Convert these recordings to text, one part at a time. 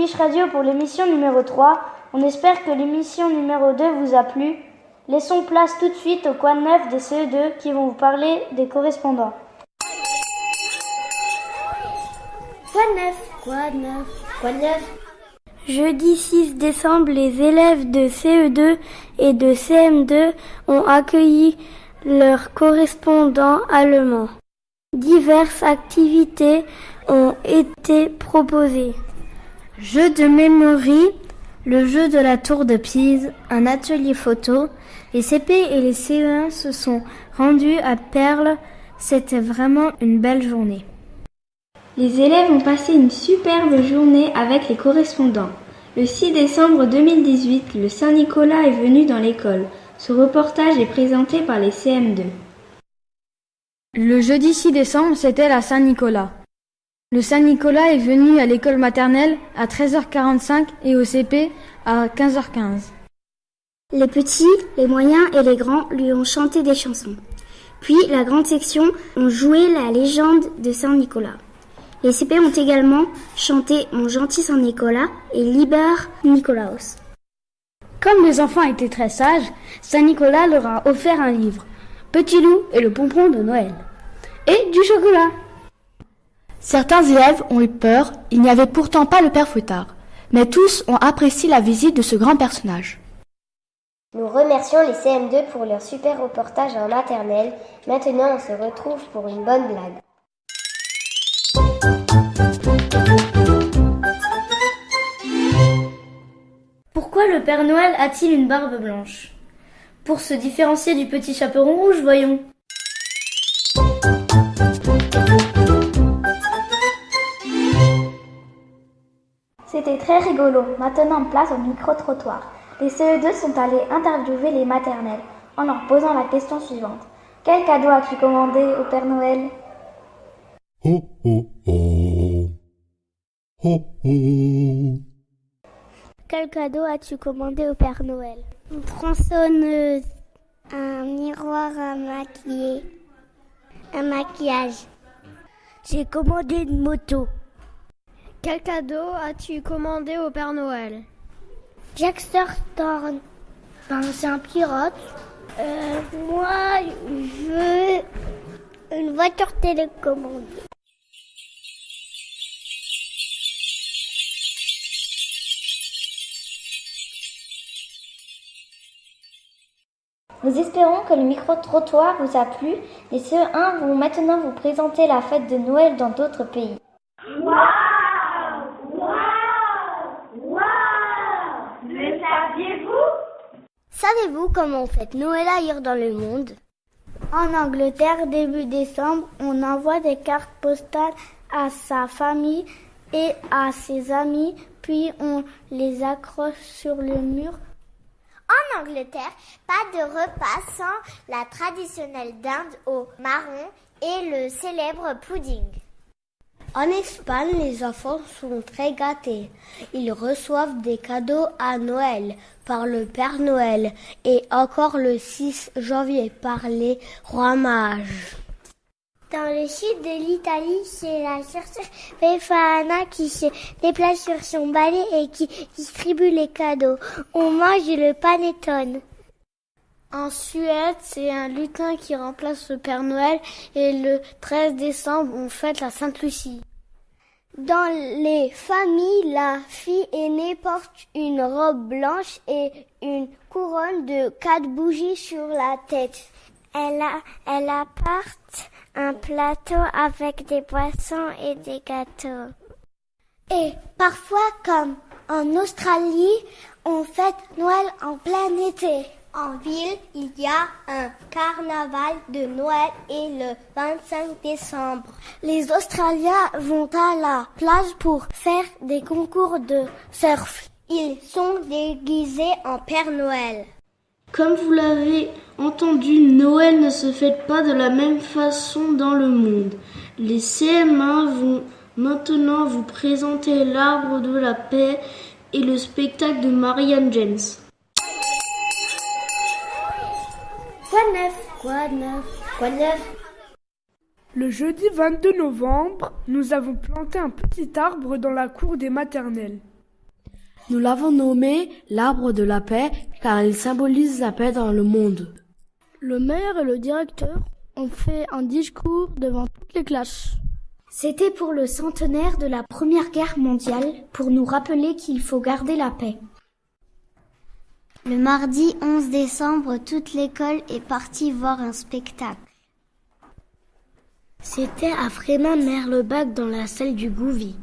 Fiche Radio pour l'émission numéro 3. On espère que l'émission numéro 2 vous a plu. Laissons place tout de suite au Quoi de neuf des CE2 qui vont vous parler des correspondants. Quoi de neuf? Quoi de neuf? Quoi de neuf? Jeudi 6 décembre, les élèves de CE2 et de CM2 ont accueilli leurs correspondants allemands. Diverses activités ont été proposées. Jeu de mémoire, le jeu de la tour de Pise, un atelier photo. Les CP et les CE1 se sont rendus à Perles. C'était vraiment une belle journée. Les élèves ont passé une superbe journée avec les correspondants. Le 6 décembre 2018, le Saint-Nicolas est venu dans l'école. Ce reportage est présenté par les CM2. Le jeudi 6 décembre, c'était la Saint-Nicolas. Le Saint-Nicolas est venu à l'école maternelle à 13h45 et au CP à 15h15. Les petits, les moyens et les grands lui ont chanté des chansons. Puis la grande section ont joué la légende de Saint-Nicolas. Les CP ont également chanté Mon gentil Saint-Nicolas et Liber Nicolaos. Comme les enfants étaient très sages, Saint-Nicolas leur a offert un livre, Petit loup et le pompon de Noël, et du chocolat. Certains élèves ont eu peur, il n'y avait pourtant pas le père Fouettard, mais tous ont apprécié la visite de ce grand personnage. Nous remercions les CM2 pour leur super reportage en maternelle. Maintenant, on se retrouve pour une bonne blague. Pourquoi le Père Noël a-t-il une barbe blanche? Pour se différencier du petit chaperon rouge, voyons. C'était très rigolo. Maintenant, place au micro-trottoir. Les CE2 sont allés interviewer les maternelles en leur posant la question suivante. Quel cadeau as-tu commandé au Père Noël? Oh oh oh. Oh oh. Quel cadeau as-tu commandé au Père Noël? Une tronçonneuse, un miroir à maquiller, un maquillage. J'ai commandé une moto. Quel cadeau as-tu commandé au Père Noël? Jackster Thorne. C'est un pirate. Moi, je veux une voiture télécommandée. Nous espérons que le micro-trottoir vous a plu. Les CE1 vont maintenant vous présenter la fête de Noël dans d'autres pays. Waouh! Waouh! Waouh! Le saviez-vous? Savez-vous comment on fête Noël ailleurs dans le monde? En Angleterre, début décembre, on envoie des cartes postales à sa famille et à ses amis, puis on les accroche sur le mur. En Angleterre, pas de repas sans la traditionnelle dinde au marron et le célèbre pudding. En Espagne, les enfants sont très gâtés. Ils reçoivent des cadeaux à Noël par le Père Noël et encore le 6 janvier par les rois mages. Dans le sud de l'Italie, c'est la sorcière Befana qui se déplace sur son balai et qui distribue les cadeaux. On mange le panettone. En Suède, c'est un lutin qui remplace le Père Noël et le 13 décembre, on fête la Sainte Lucie. Dans les familles, la fille aînée porte une robe blanche et une couronne de 4 bougies sur la tête. Elle apporte un plateau avec des boissons et des gâteaux. Et parfois, comme en Australie, on fête Noël en plein été. En ville, il y a un carnaval de Noël et le 25 décembre. Les Australiens vont à la plage pour faire des concours de surf. Ils sont déguisés en Père Noël. Comme vous l'avez entendu, Noël ne se fête pas de la même façon dans le monde. Les CM1 vont maintenant vous présenter l'arbre de la paix et le spectacle de Marianne James. Quoi de neuf? Quoi de neuf? Quoi de neuf? Le jeudi 22 novembre, nous avons planté un petit arbre dans la cour des maternelles. Nous l'avons nommé l'arbre de la paix car il symbolise la paix dans le monde. Le maire et le directeur ont fait un discours devant toutes les classes. C'était pour le centenaire de la Première Guerre mondiale, pour nous rappeler qu'il faut garder la paix. Le mardi 11 décembre, toute l'école est partie voir un spectacle. C'était à Frémin-Merlebac dans la salle du Gouvy.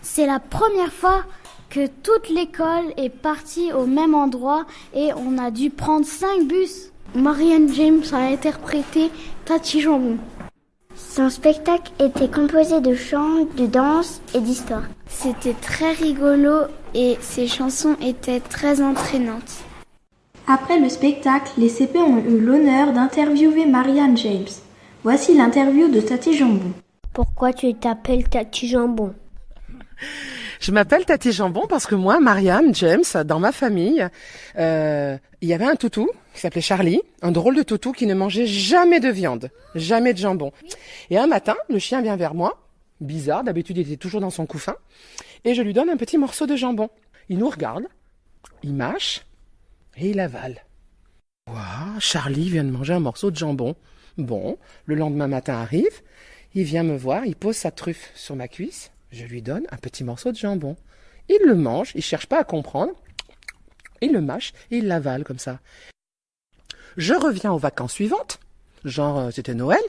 C'est la première fois que toute l'école est partie au même endroit et on a dû prendre 5 bus. Marianne James a interprété Tati Jambon. Son spectacle était composé de chants, de danse et d'histoires. C'était très rigolo et ses chansons étaient très entraînantes. Après le spectacle, les CP ont eu l'honneur d'interviewer Marianne James. Voici l'interview de Tati Jambon. Pourquoi tu t'appelles Tati Jambon ? Je m'appelle Tati Jambon parce que moi, Marianne James, dans ma famille, il y avait un toutou qui s'appelait Charlie, un drôle de toutou qui ne mangeait jamais de viande, jamais de jambon. Et un matin, le chien vient vers moi, bizarre, d'habitude il était toujours dans son couffin, et je lui donne un petit morceau de jambon. Il nous regarde, il mâche et il avale. Waouh, Charlie vient de manger un morceau de jambon. Bon, le lendemain matin arrive, il vient me voir, il pose sa truffe sur ma cuisse, je lui donne un petit morceau de jambon. Il le mange, il cherche pas à comprendre, il le mâche et il l'avale comme ça. Je reviens aux vacances suivantes, genre c'était Noël,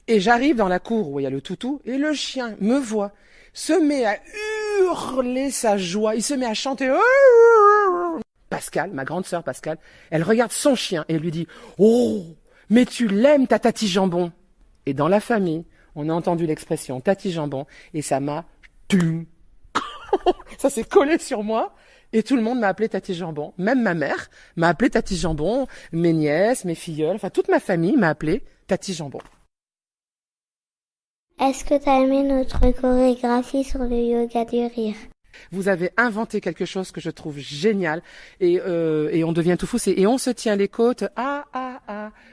et j'arrive dans la cour où il y a le toutou, et le chien me voit, se met à hurler sa joie, il se met à chanter. Pascal, ma grande sœur Pascal, elle regarde son chien et lui dit « Oh, mais tu l'aimes ta Tati Jambon !» Et dans la famille, on a entendu l'expression Tati Jambon et ça m'a... ça s'est collé sur moi et tout le monde m'a appelé Tati Jambon. Même ma mère m'a appelé Tati Jambon, mes nièces, mes filleuls, enfin toute ma famille m'a appelé Tati Jambon. Est-ce que tu as aimé notre chorégraphie sur le yoga du rire ? Vous avez inventé quelque chose que je trouve génial et on devient tout fou. C'est et on se tient les côtes,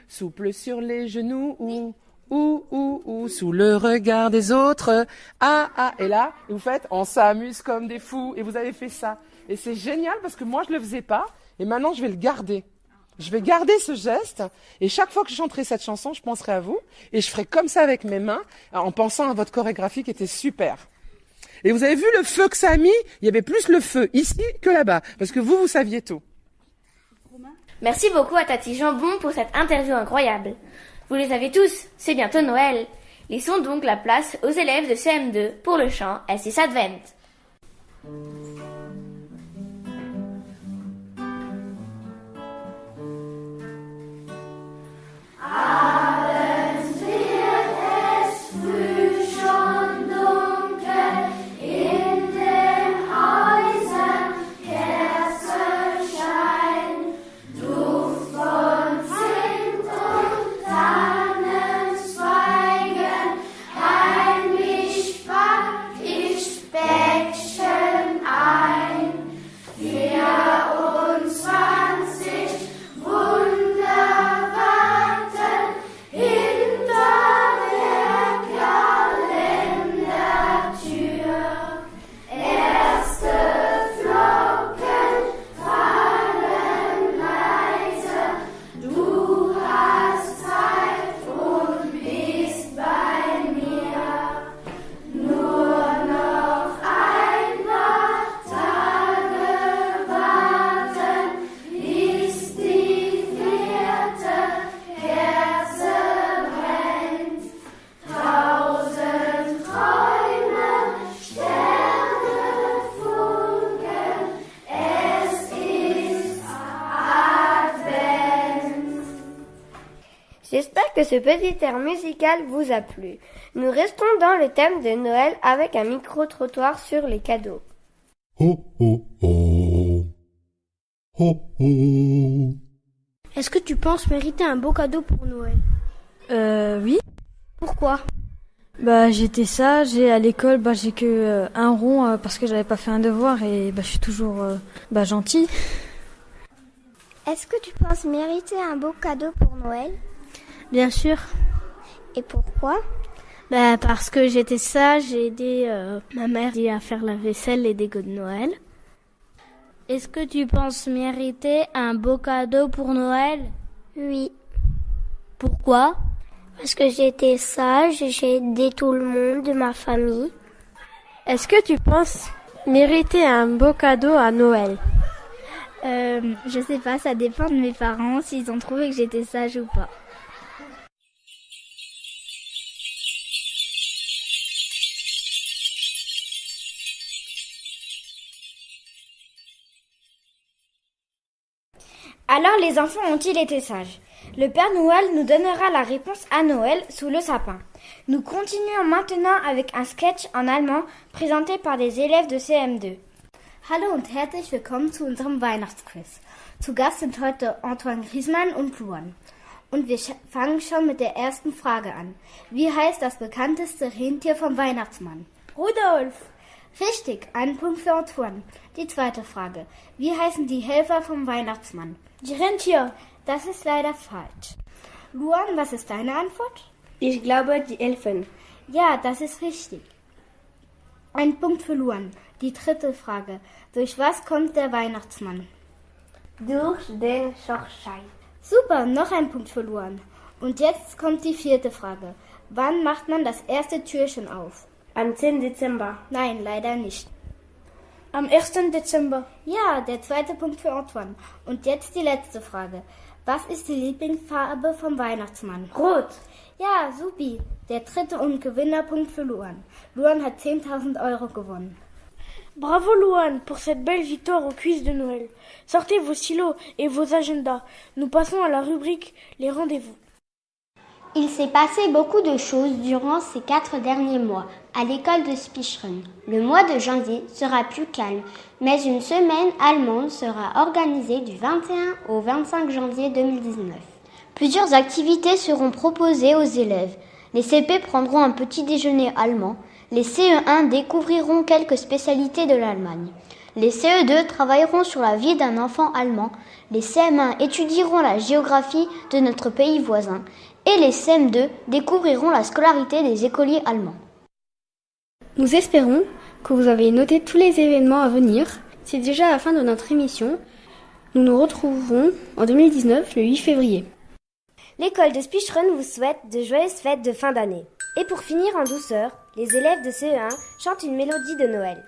souple sur les genoux, sous le regard des autres, et là, vous faites, on s'amuse comme des fous et vous avez fait ça. Et c'est génial parce que moi je le faisais pas et maintenant je vais le garder. Je vais garder ce geste et chaque fois que je chanterai cette chanson, je penserai à vous et je ferai comme ça avec mes mains en pensant à votre chorégraphie qui était super. Et vous avez vu le feu que ça a mis ? Il y avait plus le feu ici que là-bas, parce que vous saviez tout. Merci beaucoup à Tati Jambon pour cette interview incroyable. Vous les avez tous, c'est bientôt Noël. Laissons donc la place aux élèves de CM2 pour le chant S6 Advent. J'espère que ce petit air musical vous a plu. Nous restons dans le thème de Noël avec un micro-trottoir sur les cadeaux. Oh, oh, oh. Oh, oh. Est-ce que tu penses mériter un beau cadeau pour Noël ? Oui. Pourquoi ? J'étais sage et à l'école, j'ai que un rond parce que j'avais pas fait un devoir et je suis toujours gentille. Est-ce que tu penses mériter un beau cadeau pour Noël ? Bien sûr. Et pourquoi ? Parce que j'étais sage, j'ai aidé ma mère à faire la vaisselle et des gâteaux de Noël. Est-ce que tu penses mériter un beau cadeau pour Noël? Oui, Pourquoi? parce que j'ai été sage, j'ai aidé tout le monde de ma famille. Est-ce que tu penses mériter un beau cadeau à Noël? Je sais pas, ça dépend de mes parents, s'ils ont trouvé que j'étais sage ou pas. Alors les enfants ont-ils été sages? Le Père Noël nous donnera la réponse à Noël sous le sapin. Nous continuons maintenant avec un sketch en allemand présenté par des élèves de CM2. Hallo und herzlich willkommen zu unserem Weihnachtsquiz. Zu Gast sind heute Antoine Griezmann und Luan. Und wir fangen schon mit der ersten Frage an. Wie heißt das bekannteste Rentier vom Weihnachtsmann? Rudolf! Richtig, einen Punkt für Antoine. Die zweite Frage. Wie heißen die Helfer vom Weihnachtsmann? Die Rentier. Das ist leider falsch. Luan, was ist deine Antwort? Ich glaube, die Elfen. Ja, das ist richtig. Ein Punkt für Luan. Die dritte Frage. Durch was kommt der Weihnachtsmann? Durch den Schornstein. Super, noch ein Punkt für Luan. Und jetzt kommt die vierte Frage. Wann macht man das erste Türchen auf? Am 10. Dezember. Nein, leider nicht. Am 1. Dezember. Ja, der zweite Punkt für Antoine. Und jetzt die letzte Frage. Was ist die Lieblingsfarbe vom Weihnachtsmann? Rot. Ja, supi. Der dritte und Gewinnerpunkt für Luan. Luan hat 10.000 € gewonnen. Bravo Luan pour cette belle victoire au quiz de Noël. Sortez vos stylos et vos agendas. Nous passons à la rubrique Les rendez-vous. Il s'est passé beaucoup de choses durant ces 4 derniers mois à l'école de Spicheren. Le mois de janvier sera plus calme, mais une semaine allemande sera organisée du 21 au 25 janvier 2019. Plusieurs activités seront proposées aux élèves. Les CP prendront un petit déjeuner allemand. Les CE1 découvriront quelques spécialités de l'Allemagne. Les CE2 travailleront sur la vie d'un enfant allemand. Les CM1 étudieront la géographie de notre pays voisin. Et les CM2 découvriront la scolarité des écoliers allemands. Nous espérons que vous avez noté tous les événements à venir. C'est déjà la fin de notre émission. Nous nous retrouverons en 2019, le 8 février. L'école de Spicheren vous souhaite de joyeuses fêtes de fin d'année. Et pour finir en douceur, les élèves de CE1 chantent une mélodie de Noël.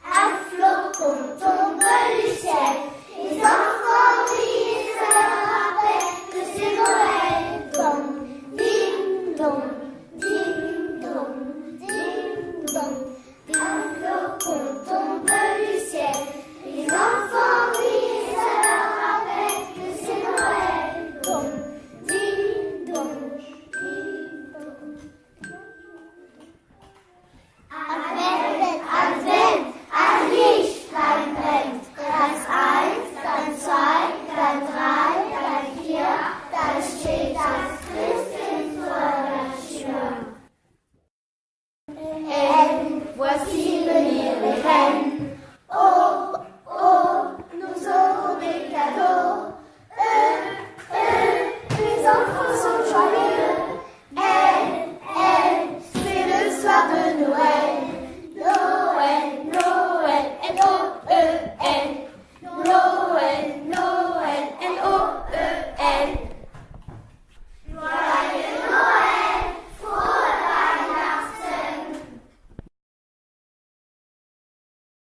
Un flocon